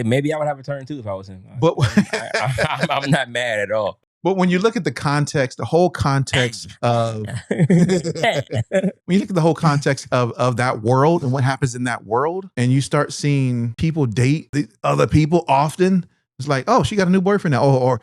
maybe I would have a turn too if I was him. But I'm not mad at all. But when you look at the context, the whole context of when you look at the whole context of that world and what happens in that world, and you start seeing people date the other people often, it's like, oh, she got a new boyfriend now, or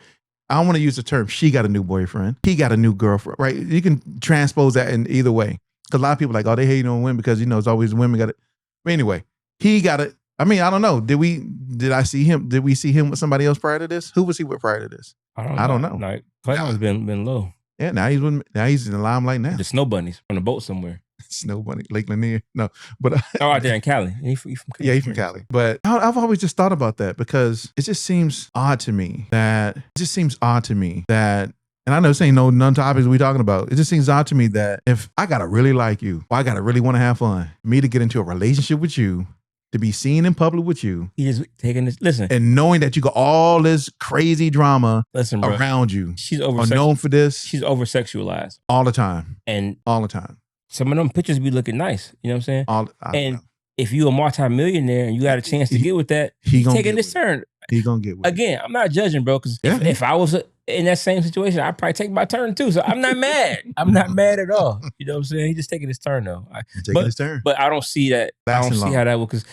I don't want to use the term she got a new boyfriend, he got a new girlfriend, right? You can transpose that in either way. Because a lot of people are like, oh, they hate on women because it's always women got it. But anyway, he got it. I mean, I don't know. Did we see him with somebody else prior to this? Who was he with prior to this? I don't know. Like, Klay been low. Yeah, now he's in the limelight now. The snow bunnies on the boat somewhere. Snow bunny, Lake Lanier. No, but out there in Cali. He from Cali. Yeah, he's from Cali. But I've always just thought about that because it just seems odd to me that, and I know this ain't none topics we talking about. It just seems odd to me that if I gotta really like you, or I gotta really want to have fun, me to get into a relationship with you, to be seen in public with you, he just taking this. Listen, and knowing that you got all this crazy drama around you, she's known for this. She's oversexualized all the time, and all the time. Some of them pictures be looking nice. You know what I'm saying? If you a multimillionaire and you got a chance to get with that, he's taking this turn. He gonna get with again. I'm not judging, bro. Because if I was in that same situation, I'd probably take my turn too. So I'm not mad. I'm not mad at all. You know what I'm saying? He's just taking his turn though. His turn. But I don't see that. I don't see how that will. Because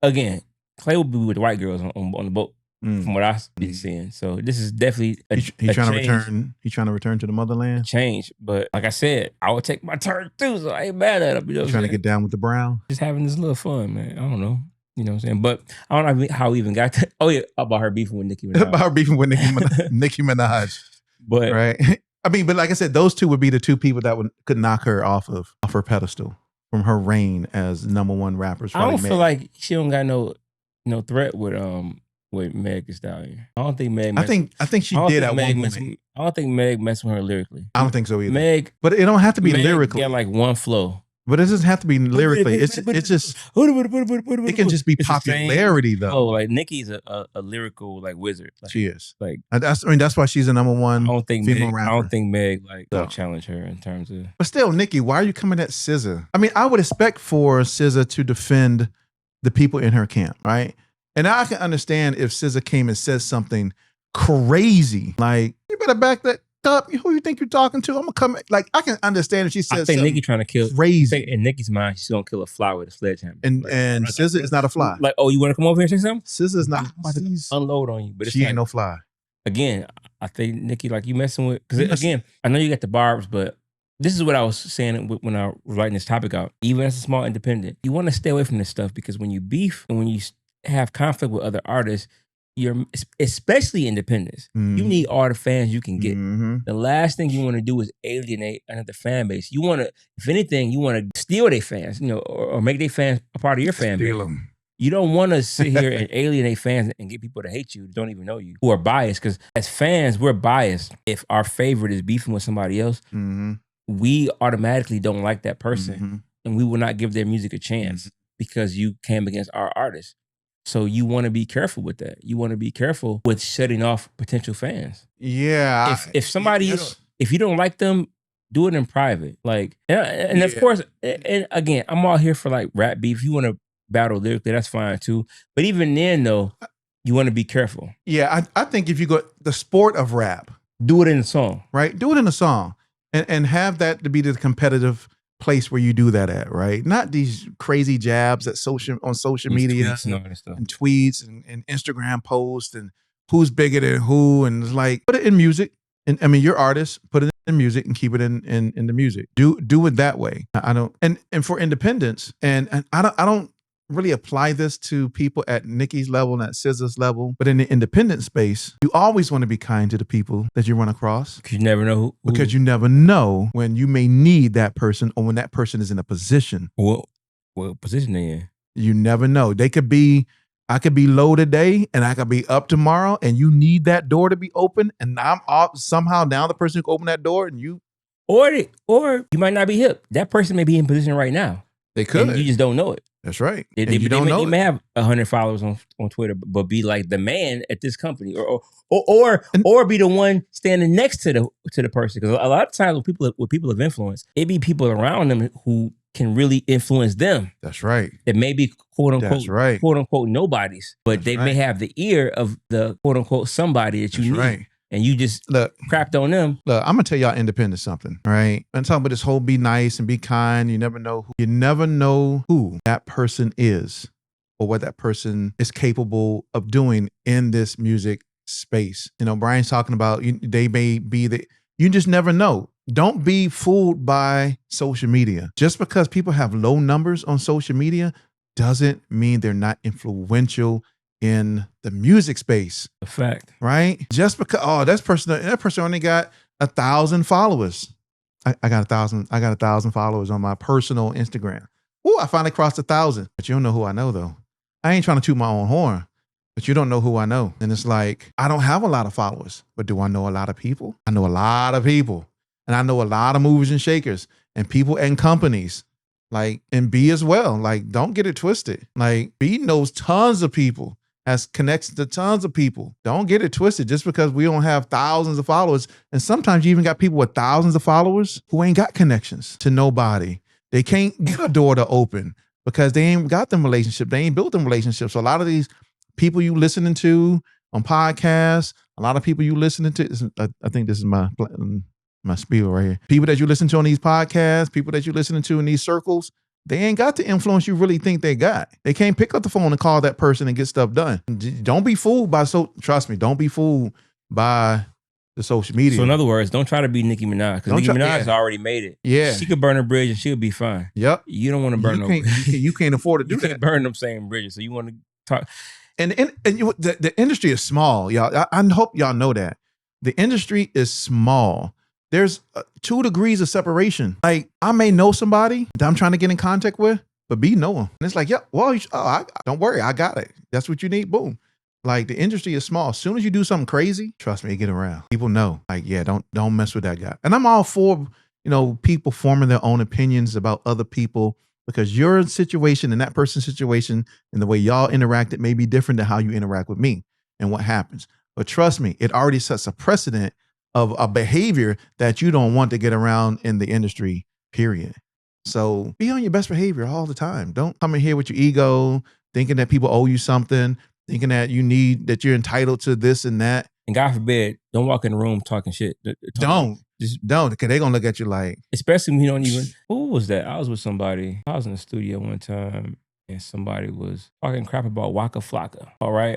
again, Klay will be with white girls on the boat. From what I've been seeing. So this is definitely he's trying to return. He's trying to return to the motherland. Change. But like I said, I would take my turn too. So I ain't mad at him. You know trying to get down with the brown. Just having this little fun, man. I don't know. You know what I'm saying? But I don't know how we even got to. Oh yeah, about her beefing with Nicki Minaj. About her beefing with Nicki Minaj. But right. I mean, but like I said, those two would be the two people that could knock her off her pedestal from her reign as #1 rappers. I don't feel like she don't got no threat with Meg Thee Stallion. I don't think Meg. I think she did at one moment. I don't think Meg messed with her lyrically. I don't think so either. Meg, but it don't have to be lyrical. Got like one flow. But it doesn't have to be lyrically. It's just it can just be popularity though. Oh, like Nicki's a lyrical like wizard. Like, she is. Like that's why she's a #1 female rapper. I don't think Meg will challenge her in terms of. But still, Nicki, why are you coming at SZA? I mean, I would expect for SZA to defend the people in her camp, right? And I can understand if SZA came and says something crazy, like, you better back that up. Who you think you're talking to? I'm gonna come. Like, I can understand if she says something Nicki trying to kill crazy. In Nicki's mind, she's gonna kill a fly with a sledgehammer. And SZA is not a fly. Like, oh, you want to come over here and say something? SZA is not. Unload on you, but she ain't no fly. Again, I think Nicki, like, you messing with, because again, I know you got the barbs, but this is what I was saying when I was writing this topic out. Even as a small independent, you want to stay away from this stuff because when you beef and when you have conflict with other artists, you're especially independents. You need all the fans you can get. The last thing you want to do is alienate another fan base. You want to, if anything, you want to steal their fans, or make their fans a part of your fan base. Steal them. You don't want to sit here and alienate fans and get people to hate you, don't even know you, who are biased. Because as fans, we're biased. If our favorite is beefing with somebody else, we automatically don't like that person, and we will not give their music a chance because you came against our artist. So you want to be careful with that. You want to be careful with shutting off potential fans. Yeah. If somebody, if you don't like them, do it in private. Like, and of course, and again, I'm all here for like rap beef. If you want to battle lyrically, that's fine too. But even then, though, you want to be careful. Yeah, I think if you go the sport of rap, do it in a song, right? Do it in a song, and have that to be the competitive place where you do that at, right? Not these crazy jabs at on social media and tweets and Instagram posts and who's bigger than who, and it's like, put it in music. And I mean, you're artists, put it in music and keep it in the music. Do it that way. I don't, and for independence, and I don't really apply this to people at Nicki's level and at SZA's level, but in the independent space, you always want to be kind to the people that you run across. Because you never know who. Because you never know when you may need that person or when that person is in a position. What position they in? You never know. I could be low today and I could be up tomorrow, and you need that door to be open, and I'm somehow now the person who can open that door, and you. Or you might not be hip. That person may be in position right now. They could. And you just don't know it. That's right. They may have 100 followers on Twitter, but be like the man at this company, or be the one standing next to the person. Because a lot of times with people of influence, it be people around them who can really influence them. That's right. That may be quote unquote, That's right. quote unquote nobodies, but That's they right. may have the ear of the quote unquote somebody that you That's need. right. And you just crapped on them. Look, I'm gonna tell y'all independent something, right? I'm talking about this whole be nice and be kind. You never know who that person is or what that person is capable of doing in this music space. You know, Brian's talking about they may be you just never know. Don't be fooled by social media. Just because people have low numbers on social media doesn't mean they're not influential in the music space. A fact. Right? Just because, that person only got 1,000 followers. I got 1,000 followers on my personal Instagram. Oh, I finally crossed 1,000. But you don't know who I know though. I ain't trying to toot my own horn, but you don't know who I know. And it's like, I don't have a lot of followers, but do I know a lot of people? I know a lot of people. And I know a lot of movers and shakers and people and companies. Like, and B as well. Like, don't get it twisted. Like, B knows tons of people, has connections to tons of people. Don't get it twisted just because we don't have thousands of followers. And sometimes you even got people with thousands of followers who ain't got connections to nobody. They can't get a door to open because they ain't got them relationships. They ain't built them relationships. So a lot of these people you listening to on podcasts, a lot of people you listening to, I think this is my spiel right here. People that you listen to on these podcasts, people that you listening to in these circles, they ain't got the influence you really think they got. They can't pick up the phone and call that person and get stuff done. Don't be fooled by trust me, don't be fooled by the social media. So in other words, don't try to be Nicki Minaj because Nicki Minaj has already made it. Yeah. She could burn a bridge and she'll be fine. Yep. You don't want to burn no bridge. You can't afford to do you that. Can't burn them same bridges. So you want to talk. And the industry is small, y'all. I hope y'all know that. The industry is small. There's 2 degrees of separation. Like, I may know somebody that I'm trying to get in contact with, but B know them. And it's like, yeah, well, don't worry, I got it. That's what you need. Boom. Like, the industry is small. As soon as you do something crazy, trust me, it get around. People know. Like, yeah, don't mess with that guy. And I'm all for, people forming their own opinions about other people because your situation and that person's situation and the way y'all interacted may be different than how you interact with me and what happens. But trust me, it already sets a precedent of a behavior that you don't want to get around in the industry, period. So be on your best behavior all the time. Don't come in here with your ego, thinking that people owe you something, thinking that you're entitled to this and that. And God forbid, don't walk in the room talking shit. Don't, because they're going to look at you like. Especially when you don't even, who was that? I was with somebody. I was in the studio one time and somebody was talking crap about Waka Flocka. All right.